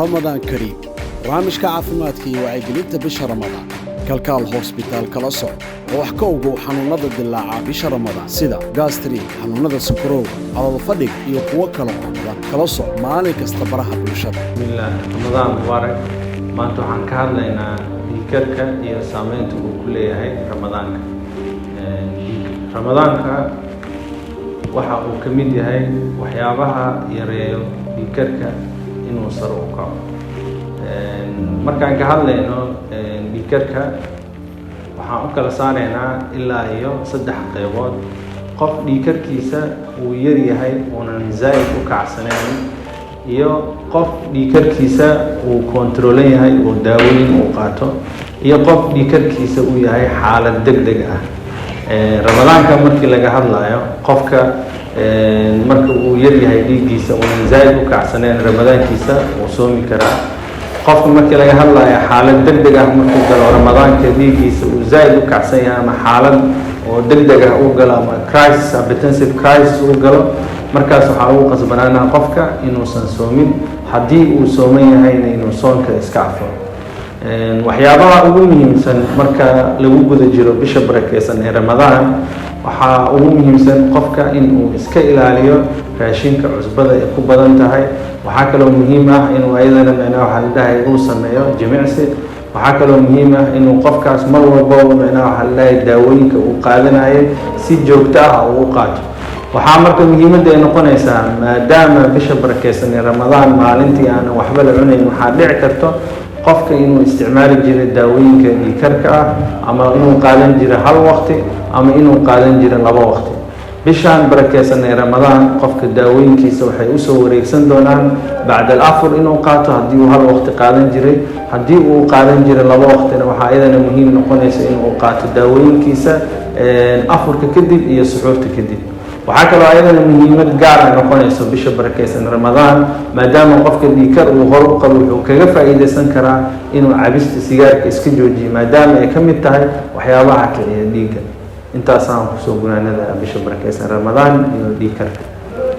رمضان كريم برنامج كعافيمادك وعيقلينتا بش رمضان كالكال هوسبيتال كلاصو وحكوغو حنونada dilaaca bisha Ramadan sida gastri xanuunada sukrow calool fadhig iyo kuwa kale oo badan kala soc maalin kasta baraha bulshada bismillah Ramadan mubarak maanta waxaan ka hadlaynaa dhiigkarka iyo saameynta uu ku leeyahay Ramadaanka waxa uu ka mid yahay waxyaabaha yareeyo dhiigkarka inuu sare u kaco markaan ka hadlayno dhiigkarka waxaan u kala saaraynaa ilaa iyo 3 qaybood qof dhiigkarkiisa uu yar yahay oonan zaid u kacsanayn iyo qof dhiigkarkiisa uu kontroolan yahay oo daawooyin uu qaato iyo qof dhiigkarkiisa uu yahay xaalad degdeg ah Ramadaanka markii laga hadlayo qofka marka uu yar yahay dhiiggiisa oonan zaid u kacsanayn Ramadaankiisa uu soomi karaa qofka markii laga hadlayo xaalad degdeg ah markuu galo Ramadaanka dhiiggiisa uu zaid u kacsan yahay ama xaalad oo degdeg ah uu galo ama crisis hypertensive crisis uu galo markaas waxa uu qasbanaanaa qofka inuusan soomin haddii uu sooman yahayna inuu soonka iska afo waxyaabaha ugu muhiimsan marka lagu guda jiro bisha barakeysan ee Ramadaan waxa ugu muhiimsan qofka inuu iska ilaaliyo raashinka cusbada ee ku badan tahay waxa kale oo muhiim ah inuu ayadana macnaha waxa la dhahay uu sameeyo jimicsi waxa kale oo muhiim ah inuu qofkaas mar walba macnaha waxa la dhahay daawooyinka uu qaadanayo si joogto ah uu qaato waxa marka muhiimadda ay noqonaysaa maadaama bisha barakeysan ee Ramadaan maalintii aan waxba la cunayn waxa dhici karto qofka inuu isticmaali jiray daawooyinka dhiigkarka ah ama inuu qaadan jiray hal waqti ama inuu qaadan jiray 2 waqti bishaan barakeysan ee Ramadaan qofka daawooyinkiisa waxay u soo wareegsan doonaan bacda al-afur inuu qaato haddii uu hal waqti qaadan jiray haddii uu qaadan jiray 2 waqtina waxa ayadana muhiim noqonaysa inuu qaato daawooyinkiisa afurka kadib iyo suxuurta kadib waxa kale oo ayadana muhiimad gaar ah noqonaysa bisha barakeysan Ramadaan maadaama qofka dhiigkar uu hor u qabo wuxuu kaga faa'iideysan karaa inuu cabista sigaarka iska joojiyo maadaama ay ka mid tahay waxyaabaha kiciya dhiigga intaas aan ku soo gunaanada bisha barakeysan Ramadaan iyo dhiigkarka